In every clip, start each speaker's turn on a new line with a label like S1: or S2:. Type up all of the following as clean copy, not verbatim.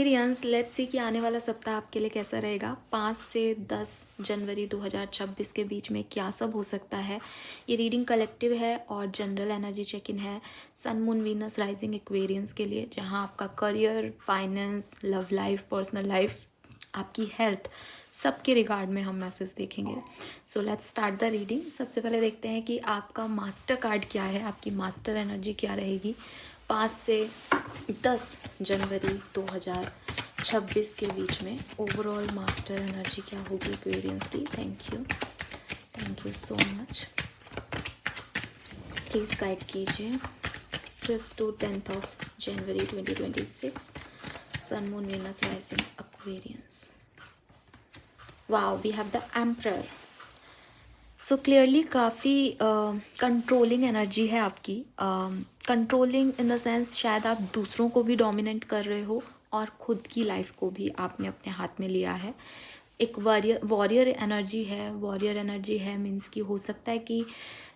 S1: Aquarians, let's see कि आने वाला सप्ताह आपके लिए कैसा रहेगा। 5 से 10 जनवरी 2026 के बीच में क्या सब हो सकता है। ये रीडिंग कलेक्टिव है और जनरल एनर्जी चेक इन है sun moon Venus rising Aquarians के लिए, जहां आपका career, finance, love life, personal life, आपकी हेल्थ, सबके रिगार्ड में हम मैसेज देखेंगे। So let's start the reading. सबसे पहले देखते हैं कि आपका मास्टर कार्ड क्या है, आपकी मास्टर एनर्जी क्या रहेगी 5 से 10 जनवरी 2026 के बीच में। ओवरऑल मास्टर एनर्जी क्या होगी एक्वेरियंस की। Thank you so much. Please guide कीजिए 5 to 10 of January 2026 sun moon Venus rising Aquarians. Wow, we have the emperor. So clearly काफ़ी कंट्रोलिंग एनर्जी है आपकी। कंट्रोलिंग इन द सेंस शायद आप दूसरों को भी डोमिनेट कर रहे हो और ख़ुद की लाइफ को भी आपने अपने हाथ में लिया है। एक वॉरियर एनर्जी है। वॉरियर एनर्जी है मीन्स कि हो सकता है कि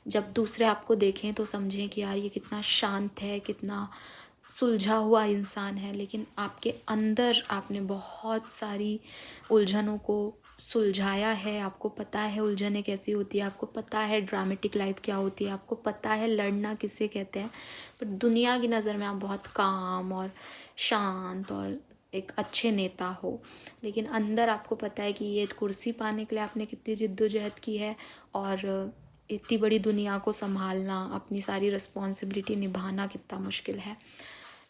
S1: जब दूसरे आपको देखें तो समझें कि यार ये कितना शांत है, कितना सुलझा हुआ इंसान है, लेकिन आपके अंदर आपने बहुत सारी उलझनों को सुलझाया है। आपको पता है उलझनें कैसी होती है, आपको पता है ड्रामेटिक लाइफ क्या होती है, आपको पता है लड़ना किसे कहते हैं। पर दुनिया की नज़र में आप बहुत काम और शांत और एक अच्छे नेता हो, लेकिन अंदर आपको पता है कि ये कुर्सी पाने के लिए आपने कितनी जिद्दोजहद की है और इतनी बड़ी दुनिया को संभालना, अपनी सारी रिस्पॉन्सिबिलिटी निभाना कितना मुश्किल है।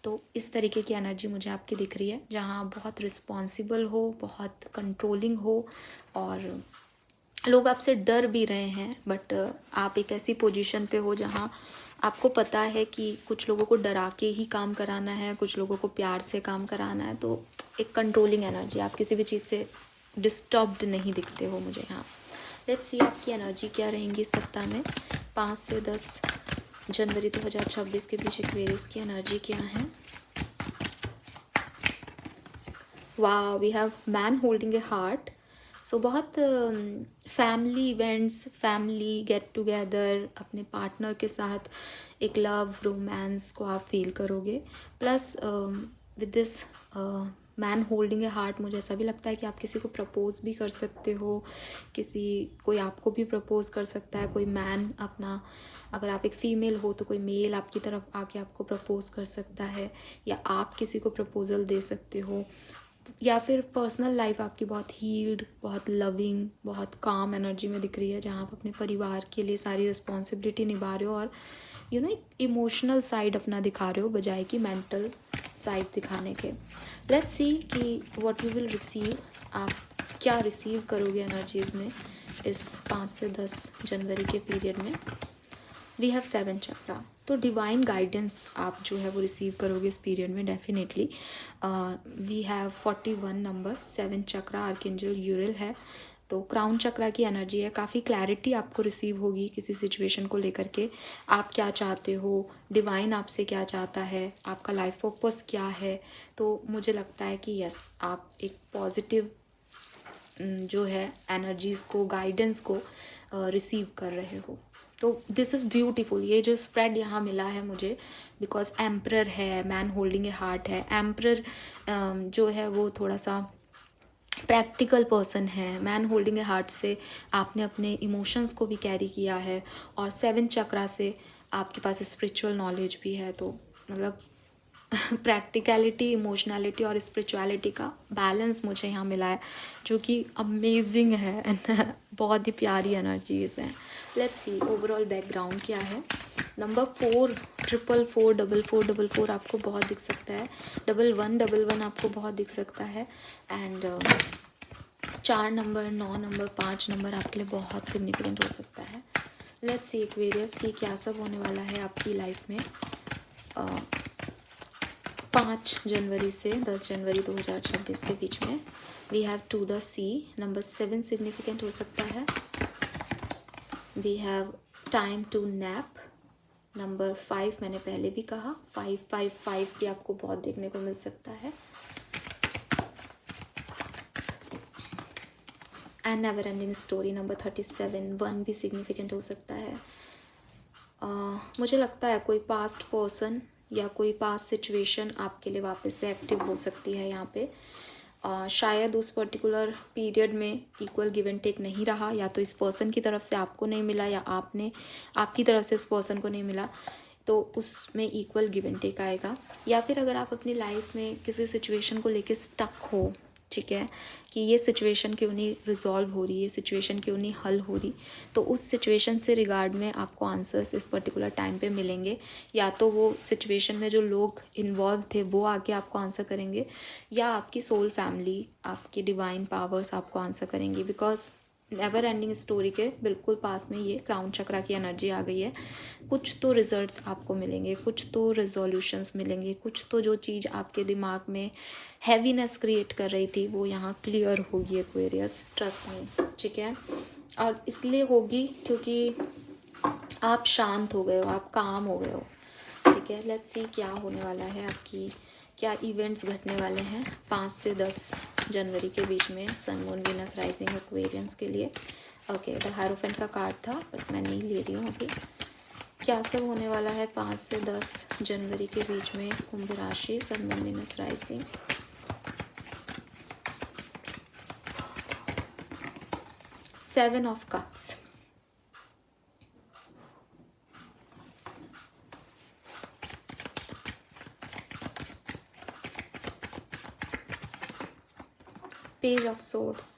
S1: तो इस तरीके की एनर्जी मुझे आपकी दिख रही है, जहाँ आप बहुत रिस्पॉन्सिबल हो, बहुत कंट्रोलिंग हो और लोग आपसे डर भी रहे हैं, बट आप एक ऐसी पोजीशन पे हो जहाँ आपको पता है कि कुछ लोगों को डरा के ही काम कराना है, कुछ लोगों को प्यार से काम कराना है। तो एक कंट्रोलिंग एनर्जी, आप किसी भी चीज़ से डिस्टर्ब्ड नहीं दिखते हो मुझे यहाँ। लेट्स सी आपकी एनर्जी क्या रहेंगी इस सप्ताह में 5 से 10 जनवरी 2026 के बीच एक्वेरियस की एनर्जी क्या है। वाह, we have man holding a heart. So बहुत family events, family get together, अपने पार्टनर के साथ एक लव रोमांस को आप फील करोगे। Plus with this man holding a heart मुझे ऐसा भी लगता है कि आप किसी को प्रपोज भी कर सकते हो, कोई आपको भी प्रपोज कर सकता है। कोई मैन अपना, अगर आप एक फ़ीमेल हो तो कोई मेल आपकी तरफ आके आपको प्रपोज कर सकता है, या आप किसी को प्रपोजल दे सकते हो। या फिर पर्सनल लाइफ आपकी बहुत हील्ड, बहुत लविंग, बहुत काम एनर्जी में दिख रही है, जहाँ आप अपने परिवार के लिए सारी रिस्पॉन्सिबिलिटी निभा रहे हो और एक इमोशनल साइड अपना दिखा रहे हो बजाय कि मेंटल साइड दिखाने के। लेट्स सी कि व्हाट यू विल रिसीव, आप क्या रिसीव करोगे एनर्जीज़ में इस 5 से 10 जनवरी के पीरियड में। वी हैव 7 चक्रा, तो डिवाइन गाइडेंस आप जो है वो रिसीव करोगे इस पीरियड में definitely. We have 41 number, 7 chakra, archangel Uriel है। तो क्राउन चक्रा की एनर्जी है, काफ़ी क्लैरिटी आपको रिसीव होगी किसी सिचुएशन को लेकर के। आप क्या चाहते हो, डिवाइन आपसे क्या चाहता है, आपका लाइफ पर्पस क्या है। तो मुझे लगता है कि यस, आप एक पॉजिटिव जो है एनर्जीज़ को, गाइडेंस को रिसीव कर रहे हो। तो दिस इज़ ब्यूटीफुल। ये जो स्प्रेड यहाँ मिला है मुझे, बिकॉज एम्परर है, मैन होल्डिंग ए हार्ट है। एम्परर जो है वो थोड़ा सा प्रैक्टिकल पर्सन है। मैन होल्डिंग ए हार्ट से आपने अपने इमोशंस को भी कैरी किया है, और 7 चक्रा से आपके पास स्पिरिचुअल नॉलेज भी है। तो मतलब प्रैक्टिकलिटी, इमोशनैलिटी और स्पिरिचुअलिटी का बैलेंस मुझे यहाँ मिला है, जो कि अमेजिंग है एंड बहुत ही प्यारी एनर्जीज हैं। लेट्स सी ओवरऑल बैकग्राउंड क्या है। नंबर 4, 444, 4444 आपको बहुत दिख सकता है। 1111 आपको बहुत दिख सकता है। एंड 4 नंबर, 9 नंबर, 5 नंबर आपके लिए बहुत सिग्निफिकेंट हो सकता है। लेट्स सी एक्वेरियस की क्या सब होने वाला है आपकी लाइफ में 5 जनवरी से 10 जनवरी 2026 के बीच में। We have to the sea, number 7 significant हो सकता है। We have time to nap, number 5 मैंने पहले भी कहा, 555 भी आपको बहुत देखने को मिल सकता है। And never ending story, number 37, 1 भी सिग्निफिकेंट हो सकता है। मुझे लगता है कोई पास्ट पर्सन या कोई पास्ट सिचुएशन आपके लिए वापस से एक्टिव हो सकती है यहाँ पे। शायद उस पर्टिकुलर पीरियड में इक्वल गिव एंड टेक नहीं रहा, या तो इस पर्सन की तरफ से आपको नहीं मिला या आपने आपकी तरफ से इस पर्सन को नहीं मिला, तो उसमें इक्वल गिव एंड टेक आएगा। या फिर अगर आप अपनी लाइफ में किसी सिचुएशन को लेके स्टक हो, ठीक है, कि ये सिचुएशन क्यों नहीं रिजॉल्व हो रही, ये सिचुएशन क्यों नहीं हल हो रही, तो उस सिचुएशन से रिगार्ड में आपको आंसर्स इस पर्टिकुलर टाइम पे मिलेंगे। या तो वो सिचुएशन में जो लोग इन्वॉल्व थे वो आके आपको आंसर करेंगे, या आपकी सोल फैमिली, आपकी डिवाइन पावर्स आपको आंसर करेंगी। बिकॉज नेवर एंडिंग स्टोरी के बिल्कुल पास में ये क्राउन चक्रा की एनर्जी आ गई है। कुछ तो रिजल्ट्स आपको मिलेंगे, कुछ तो रिजोल्यूशंस मिलेंगे, कुछ तो जो चीज़ आपके दिमाग में हैवीनेस क्रिएट कर रही थी वो यहाँ क्लियर होगी एक्वेरियस, ट्रस्ट में, ठीक है। और इसलिए होगी क्योंकि आप शांत हो गए हो, आप काम हो गए हो, ठीक है। लेट्स सी क्या होने वाला है, आपकी क्या इवेंट्स घटने वाले हैं 5 से 10 जनवरी के बीच में sun moon Venus rising Aquarians के लिए। ओके, द हायरोफेंट का कार्ड था बट मैं नहीं ले रही हूँ अभी। क्या सब होने वाला है 5 से 10 जनवरी के बीच में कुंभ राशि, sun moon Venus rising. Seven of cups, page of swords,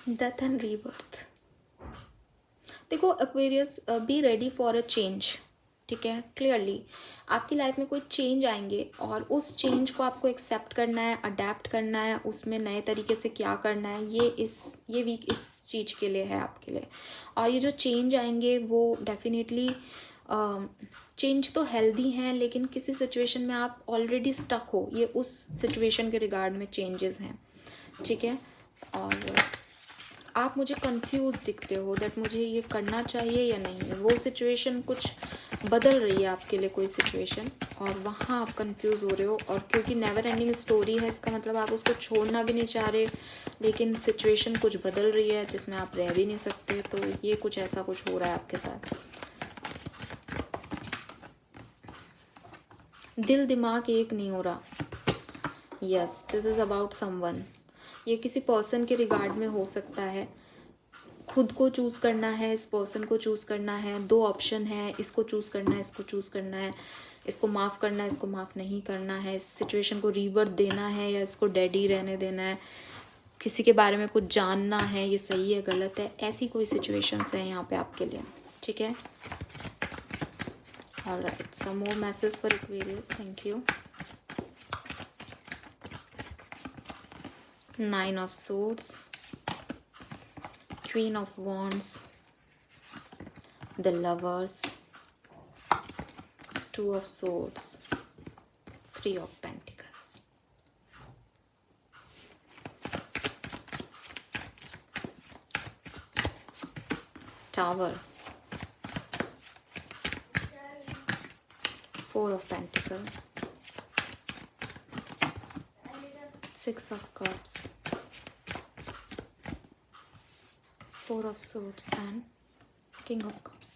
S1: death and rebirth. देखो Aquarius, be ready for a change, ठीक है। क्लियरली आपकी लाइफ में कोई चेंज आएंगे और उस चेंज को आपको एक्सेप्ट करना है, अडेप्ट करना है, उसमें नए तरीके से क्या करना है, ये वीक इस चीज़ के लिए है आपके लिए। और ये जो चेंज आएंगे वो डेफिनेटली चेंज तो हेल्दी हैं, लेकिन किसी सिचुएशन में आप ऑलरेडी स्टक हो, ये उस सिचुएशन के रिगार्ड में चेंजेस हैं, ठीक है। और आप मुझे कंफ्यूज दिखते हो दैट मुझे ये करना चाहिए या नहीं, वो सिचुएशन कुछ बदल रही है आपके लिए, कोई सिचुएशन, और वहाँ आप कंफ्यूज हो रहे हो। और क्योंकि नेवर एंडिंग स्टोरी है, इसका मतलब आप उसको छोड़ना भी नहीं चाह रहे, लेकिन सिचुएशन कुछ बदल रही है जिसमें आप रह भी नहीं सकते। तो ये कुछ ऐसा कुछ हो रहा है आपके साथ। दिल दिमाग एक नहीं हो रहा। Yes, this is about someone. ये किसी पर्सन के रिगार्ड में हो सकता है। खुद को चूज़ करना है, इस पर्सन को चूज़ करना है, दो ऑप्शन है, इसको चूज़ करना है, इसको चूज़ करना है, इसको माफ़ करना है, इसको माफ़ नहीं करना है, इस सिचुएशन को रीबर्थ देना है या इसको डेड ही रहने देना है, किसी के बारे में कुछ जानना है, ये सही है गलत है, ऐसी कोई सिचुएशंस है यहाँ पे आपके लिए, ठीक है। Alright, some more message for Aquarius, thank you. 9 of swords, Queen of wands, the lovers, 2 of swords, 3 of pentacles, tower, 4 of pentacles, 6 of cups, 4 of swords and king of cups,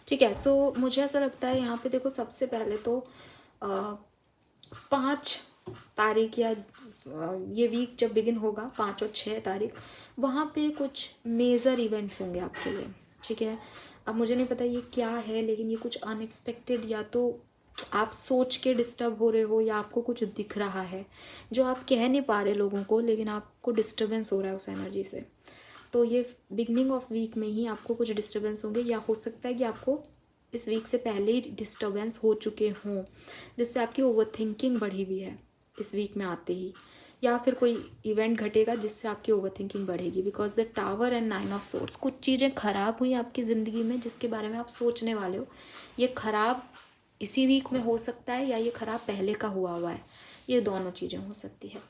S1: ठीक है। सो मुझे ऐसा लगता है यहाँ पे देखो, सबसे पहले तो 5 तारीख या ये वीक जब बिगिन होगा 5 और 6 तारीख, वहाँ पे कुछ मेजर इवेंट्स होंगे आपके लिए, ठीक है। अब मुझे नहीं पता ये क्या है, लेकिन ये कुछ अनएक्सपेक्टेड, या तो आप सोच के डिस्टर्ब हो रहे हो या आपको कुछ दिख रहा है जो आप कह नहीं पा रहे लोगों को, लेकिन आपको डिस्टर्बेंस हो रहा है उस एनर्जी से। तो ये बिगनिंग ऑफ वीक में ही आपको कुछ डिस्टर्बेंस होंगे, या हो सकता है कि आपको इस वीक से पहले ही डिस्टर्बेंस हो चुके हों, जिससे आपकी ओवर थिंकिंग बढ़ी हुई है इस वीक में आते ही, या फिर कोई इवेंट घटेगा जिससे आपकी ओवर थिंकिंग बढ़ेगी। Because the tower and 9 of swords, कुछ चीज़ें ख़राब हुई आपकी ज़िंदगी में जिसके बारे में आप सोचने वाले हो, ये ख़राब इसी वीक में हो सकता है या ये ख़राब पहले का हुआ है, ये दोनों चीज़ें हो सकती है।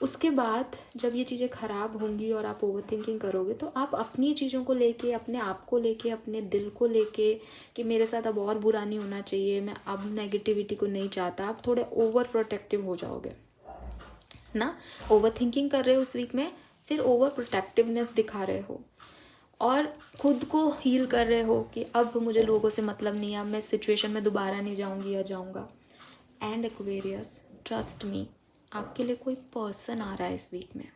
S1: उसके बाद जब ये चीज़ें ख़राब होंगी और आप ओवर थिंकिंग करोगे, तो आप अपनी चीज़ों को लेके, अपने आप को लेके, अपने दिल को लेके कि मेरे साथ अब और बुरा नहीं होना चाहिए, मैं अब नेगेटिविटी को नहीं चाहता, आप थोड़े ओवर प्रोटेक्टिव हो जाओगे ना। ओवर थिंकिंग कर रहे हो उस वीक में, फिर ओवर प्रोटेक्टिवनेस दिखा रहे हो, और खुद को हील कर रहे हो कि अब मुझे लोगों से मतलब नहीं है, अब मैं इस सिचुएशन में दोबारा नहीं जाऊंगी या जाऊंगा। एंड एक्वेरियस, ट्रस्ट मी, आपके लिए कोई पर्सन आ रहा है इस वीक में।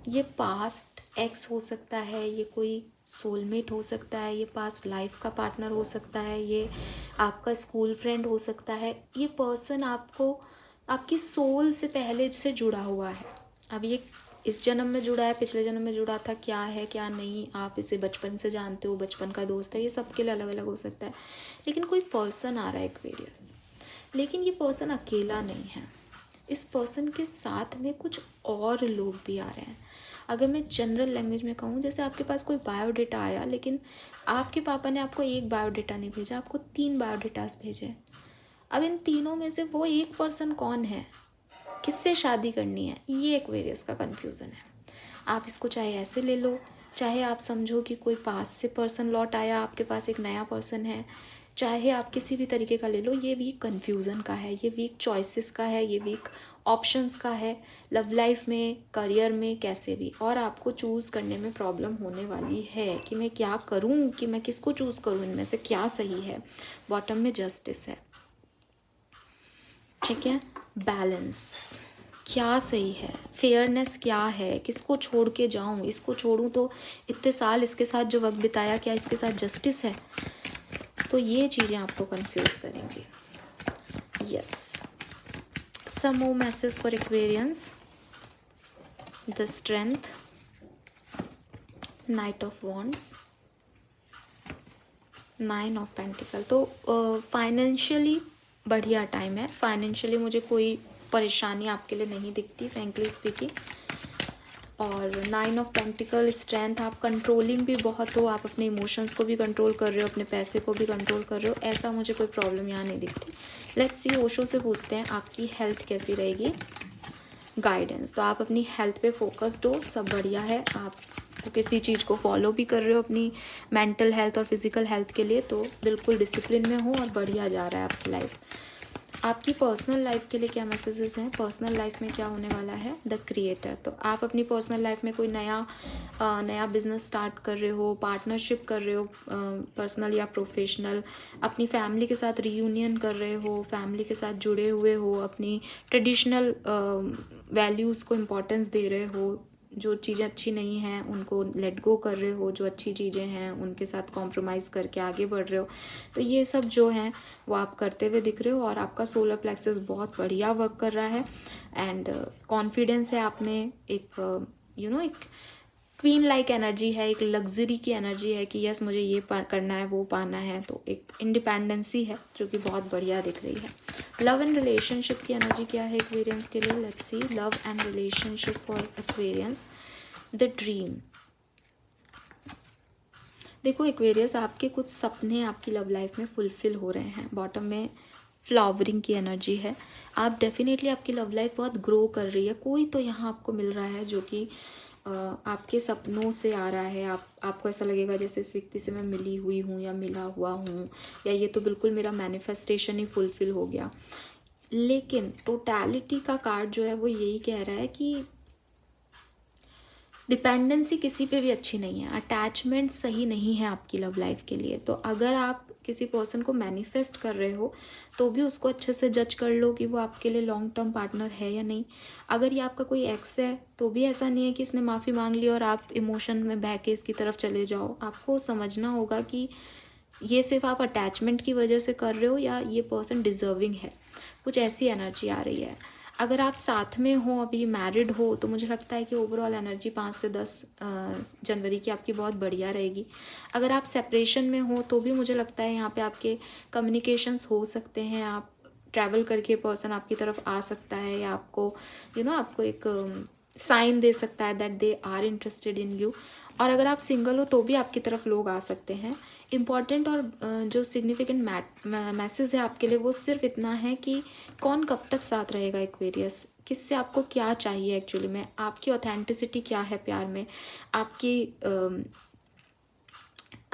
S1: ये पास्ट एक्स हो सकता है, ये कोई सोलमेट हो सकता है, ये पास्ट लाइफ का पार्टनर हो सकता है, ये आपका स्कूल फ्रेंड हो सकता है। ये पर्सन आपको आपकी सोल से पहले से जुड़ा हुआ है। अब ये इस जन्म में जुड़ा है, पिछले जन्म में जुड़ा था, क्या है क्या नहीं, आप इसे बचपन से जानते हो, बचपन का दोस्त है, ये सबके लिए अलग अलग हो सकता है। लेकिन कोई पर्सन आ रहा है एक्वेरियस, लेकिन ये पर्सन अकेला नहीं है, इस पर्सन के साथ में कुछ और लोग भी आ रहे हैं। अगर मैं जनरल लैंग्वेज में कहूँ, जैसे आपके पास कोई बायोडेटा आया, लेकिन आपके पापा ने आपको एक बायोडेटा नहीं भेजा, आपको 3 बायोडेटास भेजे। अब इन तीनों में से वो एक पर्सन कौन है, किससे शादी करनी है, ये एक्वेरियस का कन्फ्यूज़न है। आप इसको चाहे ऐसे ले लो, चाहे आप समझो कि कोई पास से पर्सन लौट आया, आपके पास एक नया पर्सन है, चाहे आप किसी भी तरीके का ले लो। ये वीक कन्फ्यूज़न का है, ये वीक चॉइसेस का है, ये वीक ऑप्शंस का है, लव लाइफ में, करियर में, कैसे भी। और आपको चूज़ करने में प्रॉब्लम होने वाली है कि मैं क्या करूं, कि मैं किसको चूज़ करूं, इनमें से क्या सही है। बॉटम में जस्टिस है, ठीक है, बैलेंस क्या सही है, फेयरनेस क्या है, किसको छोड़ के जाऊं, इसको छोड़ूं तो इतने साल इसके साथ जो वक्त बिताया, क्या इसके साथ जस्टिस है। तो ये चीज़ें आपको कंफ्यूज करेंगी। Yes, some more message for Aquarians, the strength, knight of wands, 9 of pentacle. तो फाइनेंशियली बढ़िया टाइम है, फाइनेंशियली मुझे कोई परेशानी आपके लिए नहीं दिखती, फ्रेंकली स्पीकिंग। और 9 ऑफ पेंटिकल, स्ट्रेंथ, आप कंट्रोलिंग भी बहुत हो, आप अपने इमोशंस को भी कंट्रोल कर रहे हो, अपने पैसे को भी कंट्रोल कर रहे हो, ऐसा मुझे कोई प्रॉब्लम यहाँ नहीं दिखती। लेट्स सी, ओशो से पूछते हैं आपकी हेल्थ कैसी रहेगी, गाइडेंस। तो आप अपनी हेल्थ पे फोकस्ड हो, सब बढ़िया है, आप तो किसी चीज़ को फॉलो भी कर रहे हो अपनी मेंटल हेल्थ और फिजिकल हेल्थ के लिए, तो बिल्कुल डिसिप्लिन में हो और बढ़िया जा रहा है आपकी लाइफ। आपकी पर्सनल लाइफ के लिए क्या मैसेजेस हैं, पर्सनल लाइफ में क्या होने वाला है, द क्रिएटर। तो आप अपनी पर्सनल लाइफ में कोई नया बिजनेस स्टार्ट कर रहे हो, पार्टनरशिप कर रहे हो, पर्सनल या प्रोफेशनल, अपनी फैमिली के साथ रीयूनियन कर रहे हो, फैमिली के साथ जुड़े हुए हो, अपनी ट्रेडिशनल वैल्यूज़ को इम्पोर्टेंस दे रहे हो, जो चीज़ें अच्छी नहीं हैं उनको लेट गो कर रहे हो, जो अच्छी चीज़ें हैं उनके साथ कॉम्प्रोमाइज़ करके आगे बढ़ रहे हो। तो ये सब जो हैं वो आप करते हुए दिख रहे हो, और आपका सोलर प्लेक्सस बहुत बढ़िया वर्क कर रहा है। एंड कॉन्फिडेंस है आप में, एक एक क्वीन लाइक एनर्जी है, एक लग्जरी की एनर्जी है कि यस मुझे ये करना है, वो पाना है। तो एक इंडिपेंडेंसी है जो कि बहुत बढ़िया दिख रही है। लव एंड रिलेशनशिप की एनर्जी क्या है एक्वेरियंस के लिए, let's see. Love and relationship for Aquarians, the dream. देखो एक्वेरियस, आपके कुछ सपने आपकी लव लाइफ में फुलफिल हो रहे हैं। बॉटम में फ्लावरिंग की एनर्जी है, आप डेफिनेटली, आपकी लव लाइफ बहुत ग्रो कर रही है। कोई तो यहाँ आपको मिल रहा है जो कि आपके सपनों से आ रहा है। आपको ऐसा लगेगा जैसे इस व्यक्ति से मैं मिली हुई हूँ या मिला हुआ हूँ, या ये तो बिल्कुल मेरा मैनिफेस्टेशन ही फुलफिल हो गया। लेकिन टोटलिटी का कार्ड जो है वो यही कह रहा है कि डिपेंडेंसी किसी पे भी अच्छी नहीं है, अटैचमेंट सही नहीं है आपकी लव लाइफ के लिए। तो अगर आप किसी पर्सन को मैनिफेस्ट कर रहे हो तो भी उसको अच्छे से जज कर लो कि वो आपके लिए लॉन्ग टर्म पार्टनर है या नहीं। अगर ये आपका कोई एक्स है तो भी ऐसा नहीं है कि इसने माफ़ी मांग ली और आप इमोशन में बह के इसकी तरफ चले जाओ। आपको समझना होगा कि ये सिर्फ आप अटैचमेंट की वजह से कर रहे हो या ये पर्सन डिज़र्विंग है, कुछ ऐसी एनर्जी आ रही है। अगर आप साथ में हो, अभी मैरिड हो, तो मुझे लगता है कि ओवरऑल एनर्जी 5 से 10 जनवरी की आपकी बहुत बढ़िया रहेगी। अगर आप सेपरेशन में हो तो भी मुझे लगता है यहाँ पे आपके कम्युनिकेशंस हो सकते हैं, आप ट्रैवल करके पर्सन आपकी तरफ आ सकता है, या आपको आपको एक साइन दे सकता है that they are interested in you. और अगर आप सिंगल हो तो भी आपकी तरफ लोग आ सकते हैं। इम्पॉर्टेंट और जो सिग्निफिकेंट मैसेज है आपके लिए वो सिर्फ इतना है कि कौन कब तक साथ रहेगा एक्वेरियस, किससे आपको क्या चाहिए एक्चुअली में, आपकी ऑथेंटिसिटी क्या है प्यार में,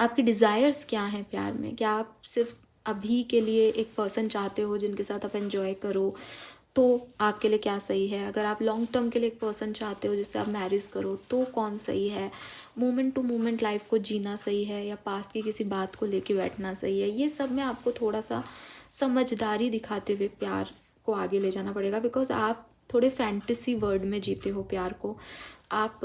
S1: आपकी डिज़ायर्स क्या हैं प्यार में। क्या आप सिर्फ अभी के लिए एक पर्सन चाहते हो जिनके साथ आप एंजॉय करो, तो आपके लिए क्या सही है। अगर आप लॉन्ग टर्म के लिए एक पर्सन चाहते हो जिससे आप मैरिज करो तो कौन सही है। मोमेंट टू मोमेंट लाइफ को जीना सही है या पास्ट की किसी बात को लेके बैठना सही है। ये सब में आपको थोड़ा सा समझदारी दिखाते हुए प्यार को आगे ले जाना पड़ेगा, बिकॉज आप थोड़े फैंटेसी वर्ल्ड में जीते हो प्यार को। आप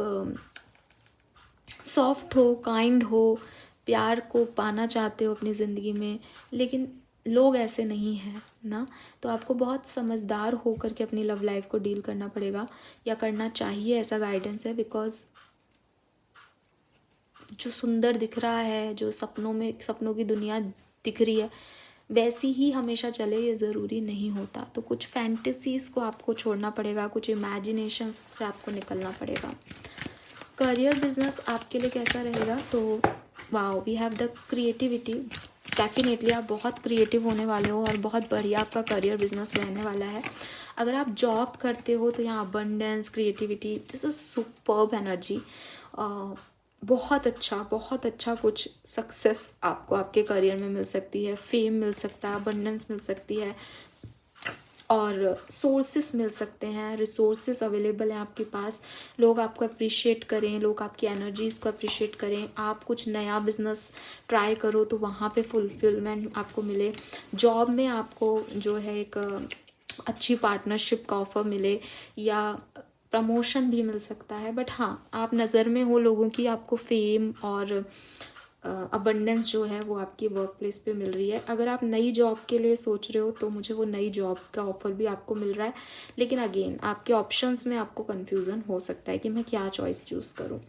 S1: सॉफ्ट हो, काइंड हो, प्यार को पाना चाहते हो अपनी ज़िंदगी में, लेकिन लोग ऐसे नहीं हैं ना। तो आपको बहुत समझदार हो करके अपनी लव लाइफ को डील करना पड़ेगा या करना चाहिए, ऐसा गाइडेंस है। बिकॉज जो सुंदर दिख रहा है, जो सपनों में, सपनों की दुनिया दिख रही है, वैसी ही हमेशा चले, ये ज़रूरी नहीं होता। तो कुछ फैंटेसीज़ को आपको छोड़ना पड़ेगा, कुछ इमेजिनेशन से आपको निकलना पड़ेगा। करियर बिजनेस आपके लिए कैसा रहेगा, तो wow, we have the creativity. Definitely आप बहुत क्रिएटिव होने वाले हो और बहुत बढ़िया आपका करियर बिजनेस रहने वाला है। अगर आप जॉब करते हो तो यहाँ abundance, creativity, this is superb energy. बहुत अच्छा कुछ सक्सेस आपको आपके करियर में मिल सकती है, फेम मिल सकता है, अबंडेंस मिल सकती है और सोर्सेस मिल सकते हैं, रिसोर्सेस अवेलेबल हैं आपके पास। लोग आपको अप्रिशिएट करें, लोग आपकी एनर्जीज़ को अप्रिशिएट करें। आप कुछ नया बिजनेस ट्राई करो तो वहाँ पे फुलफिलमेंट आपको मिले। जॉब में आपको जो है एक अच्छी पार्टनरशिप का ऑफ़र मिले या प्रमोशन भी मिल सकता है। बट हाँ, आप नज़र में हो लोगों की, आपको फेम और अबंडेंस जो है वो आपकी वर्क प्लेस पे मिल रही है। अगर आप नई जॉब के लिए सोच रहे हो तो मुझे वो नई जॉब का ऑफ़र भी आपको मिल रहा है, लेकिन अगेन आपके ऑप्शंस में आपको कन्फ्यूज़न हो सकता है कि मैं क्या चॉइस चूज़ करूँ।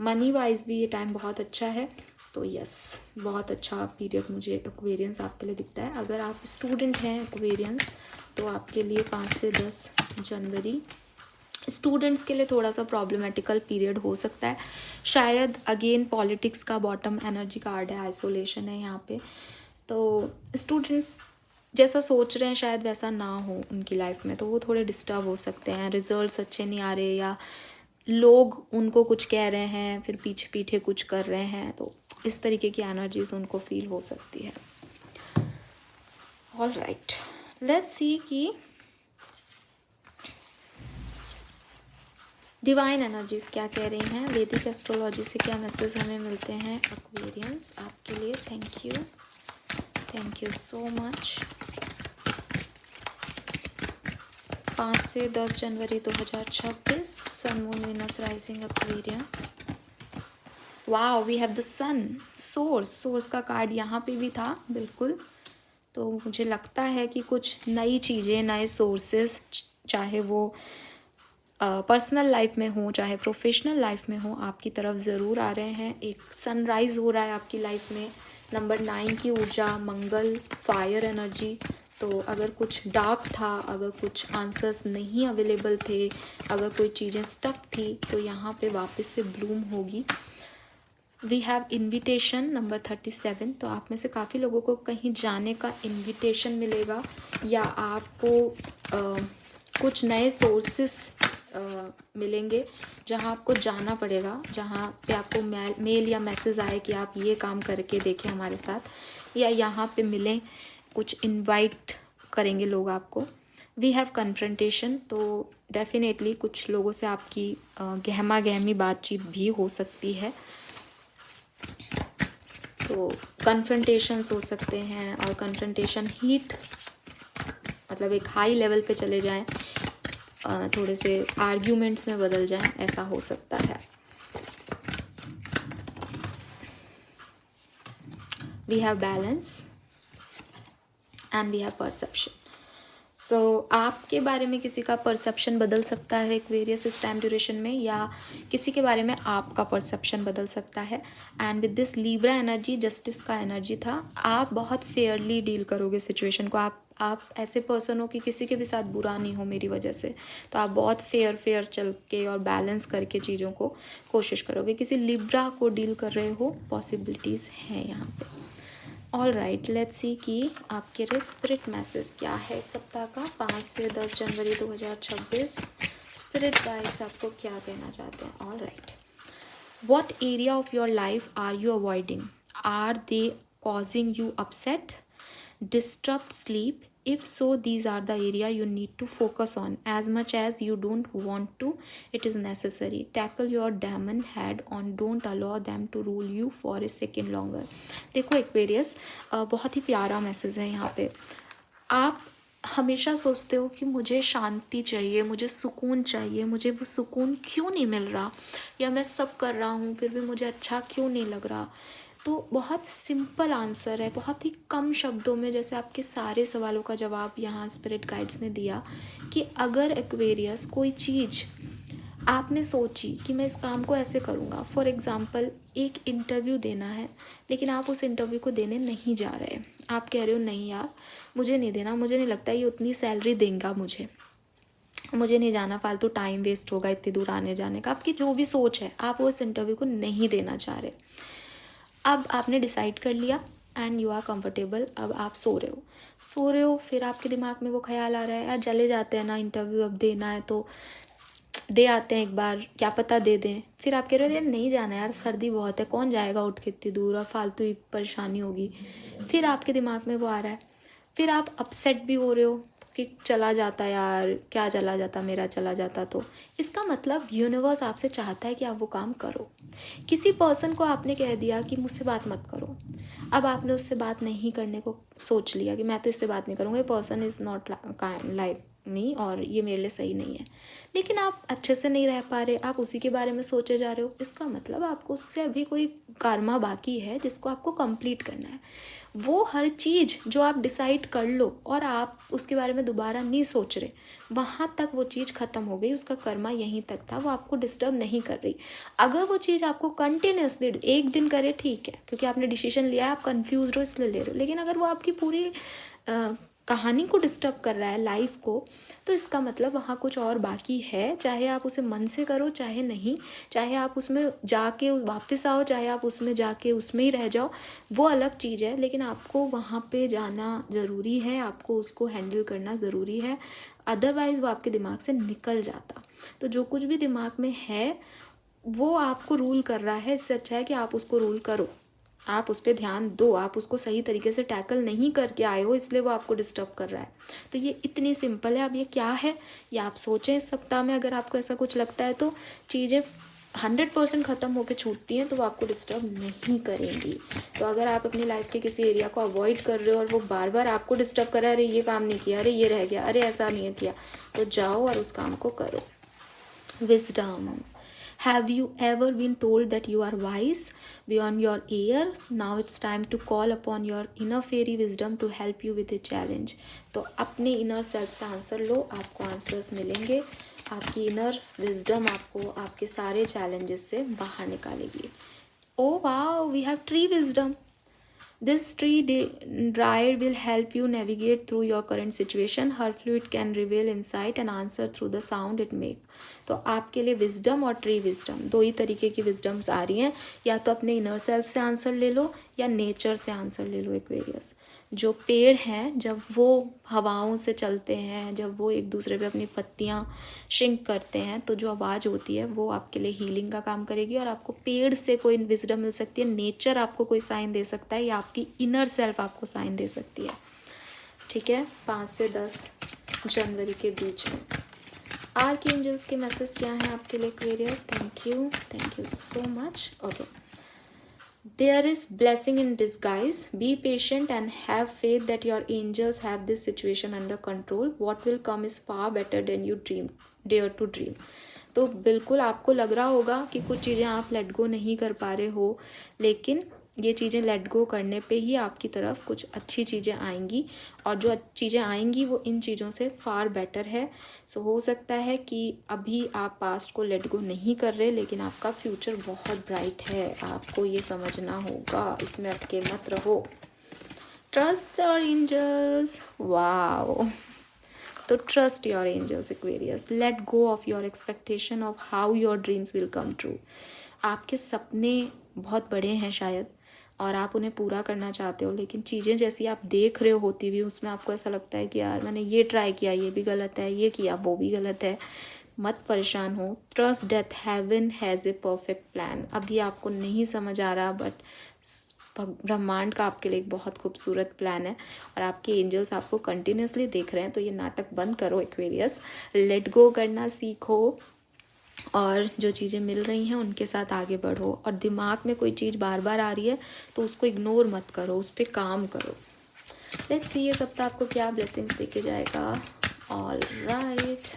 S1: मनी वाइज भी ये टाइम बहुत अच्छा है। तो यस, बहुत अच्छा पीरियड मुझे एक्वेरियंस आपके लिए दिखता है। अगर आप स्टूडेंट हैं एक्वेरियंस, तो आपके लिए 5 से 10 जनवरी स्टूडेंट्स के लिए थोड़ा सा प्रॉब्लमेटिकल पीरियड हो सकता है। शायद अगेन पॉलिटिक्स का बॉटम एनर्जी कार्ड है, आइसोलेशन है यहाँ पे। तो स्टूडेंट्स जैसा सोच रहे हैं शायद वैसा ना हो उनकी लाइफ में, तो वो थोड़े डिस्टर्ब हो सकते हैं। रिजल्ट्स अच्छे नहीं आ रहे या लोग उनको कुछ कह रहे हैं फिर पीछे पीछे कुछ कर रहे हैं, तो इस तरीके की एनर्जीज उनको फील हो सकती है। ऑल राइट, लेट्स सी कि डिवाइन एनर्जीज क्या कह रही हैं, वैदिक एस्ट्रोलॉजी से क्या मैसेज हमें मिलते हैं एक्वेरियंस आपके लिए। Thank you so much. 5 से 10 जनवरी 2026, sun moon Venus rising Aquarians. Wow, we have the sun, source का कार्ड यहाँ पे भी था, बिल्कुल। तो मुझे लगता है कि कुछ नई चीज़ें, नए सोर्सेस, चाहे वो पर्सनल लाइफ में हो चाहे प्रोफेशनल लाइफ में हो, आपकी तरफ ज़रूर आ रहे हैं। एक सनराइज़ हो रहा है आपकी लाइफ में। नंबर 9 की ऊर्जा, मंगल, फायर एनर्जी। तो अगर कुछ डार्क था, अगर कुछ आंसर्स नहीं अवेलेबल थे, अगर कोई चीज़ें स्टक थी, तो यहाँ पे वापस से ब्लूम होगी। We have invitation, number 37। तो आप में से काफ़ी लोगों को कहीं जाने का इन्विटेशन मिलेगा या आपको कुछ नए सोर्सेस मिलेंगे जहां आपको जाना पड़ेगा, जहां पे आपको मेल या मैसेज आए कि आप ये काम करके देखें हमारे साथ, या यहाँ पे मिलें, कुछ इनवाइट करेंगे लोग आपको। वी हैव कन्फ्रंटेशन, तो डेफिनेटली कुछ लोगों से आपकी गहमा गहमी बातचीत भी हो सकती है। तो कन्फ्रंटेशंस हो सकते हैं और कन्फ्रंटेशन हीट मतलब एक हाई लेवल पे चले जाएं, थोड़े से आर्ग्यूमेंट्स में बदल जाएं, ऐसा हो सकता है। We have balance and we have perception. So आपके बारे में किसी का परसेप्शन बदल सकता है एक्वेरियस इस टाइम ड्यूरेशन में, या किसी के बारे में आपका परसेप्शन बदल सकता है। And with this Libra energy, justice का एनर्जी था। आप बहुत फेयरली डील करोगे सिचुएशन को। आप ऐसे पर्सन हो कि किसी के भी साथ बुरा नहीं हो मेरी वजह से, तो आप बहुत फेयर चल के और बैलेंस करके चीज़ों को कोशिश करोगे। किसी लिब्रा को डील कर रहे हो, पॉसिबिलिटीज़ हैं यहाँ पे। ऑल राइट, लेट्स सी कि आपके लिए स्पिरिट मैसेज क्या है इस सप्ताह का, 5 से 10 जनवरी 2026। स्पिरिट गाइड्स आपको क्या कहना चाहते हैं। All right, what area of your life are you avoiding? Are they causing you upset, disturb sleep, If so, these are the area you need to focus on. As much as you don't want to, it is necessary. Tackle your demon head on. Don't allow them to rule you for a second longer. देखो Aquarius, बहुत ही प्यारा message है यहाँ पे। आप हमेशा सोचते हो कि मुझे शांति चाहिए, मुझे सुकून चाहिए, मुझे वो सुकून क्यों नहीं मिल रहा, या मैं सब कर रहा हूँ फिर भी मुझे अच्छा क्यों नहीं लग रहा। तो बहुत सिंपल आंसर है, बहुत ही कम शब्दों में जैसे आपके सारे सवालों का जवाब यहाँ स्पिरिट गाइड्स ने दिया कि अगर एक्वेरियस कोई चीज़ आपने सोची कि मैं इस काम को ऐसे करूँगा, फॉर एग्ज़ाम्पल एक इंटरव्यू देना है लेकिन आप उस इंटरव्यू को देने नहीं जा रहे, आप कह रहे हो नहीं यार मुझे नहीं देना, मुझे नहीं लगता ये उतनी सैलरी देगा मुझे नहीं जाना, फालतू टाइम वेस्ट होगा इतनी दूर आने जाने का। आपकी जो भी सोच है, आप वो इस इंटरव्यू को नहीं देना चाह रहे। अब आपने डिसाइड कर लिया एंड यू आर कंफर्टेबल। अब आप सो रहे हो, फिर आपके दिमाग में वो ख्याल आ रहा है यार चले जाते हैं ना, इंटरव्यू अब देना है तो दे आते हैं एक बार, क्या पता दे दें। फिर आप कह रहे हो यार नहीं जाना यार, सर्दी बहुत है, कौन जाएगा उठ के इतनी दूर और फालतू ही परेशानी होगी। फिर आपके दिमाग में वो आ रहा है, फिर आप अपसेट भी हो रहे हो कि चला जाता यार, क्या चला जाता, मेरा चला जाता। तो इसका मतलब यूनिवर्स आपसे चाहता है कि आप वो काम करो। किसी पर्सन को आपने कह दिया कि मुझसे बात मत करो, अब आपने उससे बात नहीं करने को सोच लिया कि मैं तो इससे बात नहीं करूँगा, ये person is not like me और ये मेरे लिए सही नहीं है, लेकिन आप अच्छे से नहीं रह पा रहे, आप उसी के बारे में सोचे जा रहे हो। इसका मतलब आपको उससे अभी कोई कर्मा बाकी है जिसको आपको कंप्लीट करना है। वो हर चीज़ जो आप डिसाइड कर लो और आप उसके बारे में दोबारा नहीं सोच रहे, वहाँ तक वो चीज़ ख़त्म हो गई, उसका कर्मा यहीं तक था, वो आपको डिस्टर्ब नहीं कर रही। अगर वो चीज़ आपको कंटिन्यूसली एक दिन करे ठीक है, क्योंकि आपने डिसीजन लिया है, आप कंफ्यूज हो इसलिए ले रहे हो, लेकिन अगर वो आपकी पूरी कहानी को डिस्टर्ब कर रहा है, लाइफ को, तो इसका मतलब वहाँ कुछ और बाकी है। चाहे आप उसे मन से करो चाहे नहीं, चाहे आप उसमें जाके वापस आओ, चाहे आप उसमें जाके उसमें ही रह जाओ, वो अलग चीज़ है, लेकिन आपको वहाँ पे जाना ज़रूरी है, आपको उसको हैंडल करना ज़रूरी है, अदरवाइज़ वो आपके दिमाग से निकल जाता। तो जो कुछ भी दिमाग में है वो आपको रूल कर रहा है, इससे अच्छा है कि आप उसको रूल करो, आप उस पर ध्यान दो, आप उसको सही तरीके से टैकल नहीं करके आए हो इसलिए वो आपको डिस्टर्ब कर रहा है। तो ये इतनी सिंपल है। अब ये क्या है ये आप सोचें इस सप्ताह में, अगर आपको ऐसा कुछ लगता है तो चीज़ें 100% ख़त्म होकर छूटती हैं तो वो आपको डिस्टर्ब नहीं करेंगी। तो अगर आप अपनी लाइफ के किसी एरिया को अवॉइड कर रहे हो और वो बार बार आपको डिस्टर्ब कर रहा है, अरे ये काम नहीं किया, अरे ये रह गया, अरे ऐसा नहीं किया, तो जाओ और उस काम को करो। Wisdom. Have you ever been told that you are wise beyond your years? Now it's time to call upon your inner fairy wisdom to help you with a challenge. तो अपने इनर सेल्फ से answer लो, आपको answers मिलेंगे, आपकी inner wisdom आपको आपके सारे challenges से बाहर निकालेगी। ओ वाह, we have tree wisdom. This ride will help you navigate through your current situation. Her fluid can reveal insight and answer through the sound it make. तो आपके लिए विजडम और ट्री विजडम दो ही तरीके की विजडम्स आ रही हैं, या तो अपने इनर सेल्फ से आंसर ले लो या नेचर से आंसर ले लो। एक्वेरियस, जो पेड़ हैं जब वो हवाओं से चलते हैं, जब वो एक दूसरे पे अपनी पत्तियाँ श्रिंक करते हैं, तो जो आवाज़ होती है वो आपके लिए हीलिंग का काम करेगी और आपको पेड़ से कोई विजडम मिल सकती है, नेचर आपको कोई साइन दे सकता है, या आपकी इनर सेल्फ आपको साइन दे सकती है। ठीक है, 5 से 10 जनवरी के बीच में आर्कएंजल्स के मैसेज क्या हैं आपके लिए Aquarius? Thank you so much. Okay, there is blessing in disguise. Be patient and have faith that your angels have this situation under control. What will come is far better than you dare to dream. तो बिल्कुल आपको लग रहा होगा कि कुछ चीज़ें आप लेट गो नहीं कर पा रहे हो, लेकिन ये चीज़ें लेट गो करने पे ही आपकी तरफ कुछ अच्छी चीज़ें आएंगी, और जो चीज़ें आएंगी वो इन चीज़ों से फार बेटर है। सो हो सकता है कि अभी आप पास्ट को लेट गो नहीं कर रहे, लेकिन आपका फ्यूचर बहुत ब्राइट है, आपको ये समझना होगा, इसमें अटके मत रहो। Trust your angels. वाओ, तो trust your angels Aquarius, let go of your expectation of how your dreams will come true. आपके सपने बहुत बड़े हैं शायद, और आप उन्हें पूरा करना चाहते हो, लेकिन चीज़ें जैसी आप देख रहे हो होती हुई, उसमें आपको ऐसा लगता है कि यार मैंने ये ट्राई किया, ये भी गलत है, ये किया, वो भी गलत है। मत परेशान हो, trust that heaven has a perfect plan. अभी आपको नहीं समझ आ रहा, बट ब्रह्मांड का आपके लिए एक बहुत खूबसूरत प्लान है और आपके एंजल्स आपको कंटिन्यूसली देख रहे हैं। तो ये नाटक बंद करो एक्वेरियस, लेट गो करना सीखो और जो चीज़ें मिल रही हैं उनके साथ आगे बढ़ो। और दिमाग में कोई चीज़ बार बार आ रही है तो उसको इग्नोर मत करो, उस पर काम करो। लेट्स सी ये सप्ताह आपको क्या ब्लेसिंग्स देके जाएगा। All right,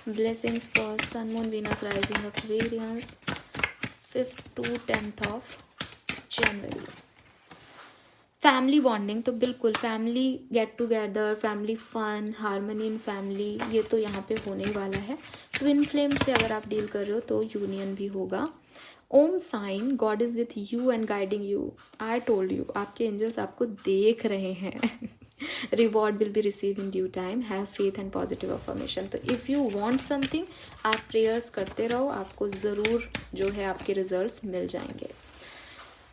S1: blessings for sun moon Venus rising Aquarius 5th to 10th of January. Family bonding, तो बिल्कुल family get together, family fun, harmony in family, ये तो यहाँ पे होने ही वाला है। ट्विन फ्लेम से अगर आप डील कर रहे हो तो यूनियन भी होगा। Om sign, god is with you and guiding you. I told you, आपके एंजल्स आपको देख रहे हैं। Reward will be receive in due time, have faith and positive affirmation. तो इफ़ यू वांट समथिंग, आप प्रेयर्स करते रहो, आपको ज़रूर जो है आपके रिजल्ट्स मिल जाएंगे।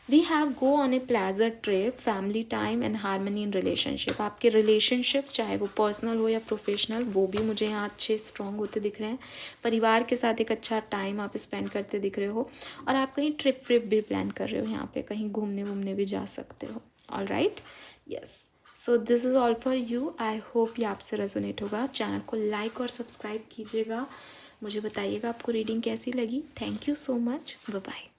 S1: We have go on a pleasure trip, family time and harmony in relationship. आपके रिलेशनशिप्स चाहे वो पर्सनल हो या प्रोफेशनल, वो भी मुझे यहाँ अच्छे स्ट्रॉन्ग होते दिख रहे हैं। परिवार के साथ एक अच्छा टाइम आप स्पेंड करते दिख रहे हो और आप कहीं ट्रिप भी प्लान कर रहे हो, यहाँ पे कहीं घूमने वूमने भी जा सकते हो। All right, yes, so this is all for you. I hope ये आपसे रेजोनेट होगा। चैनल को लाइक और सब्सक्राइब कीजिएगा, मुझे बताइएगा आपको रीडिंग कैसी लगी। Thank you so much, bye bye.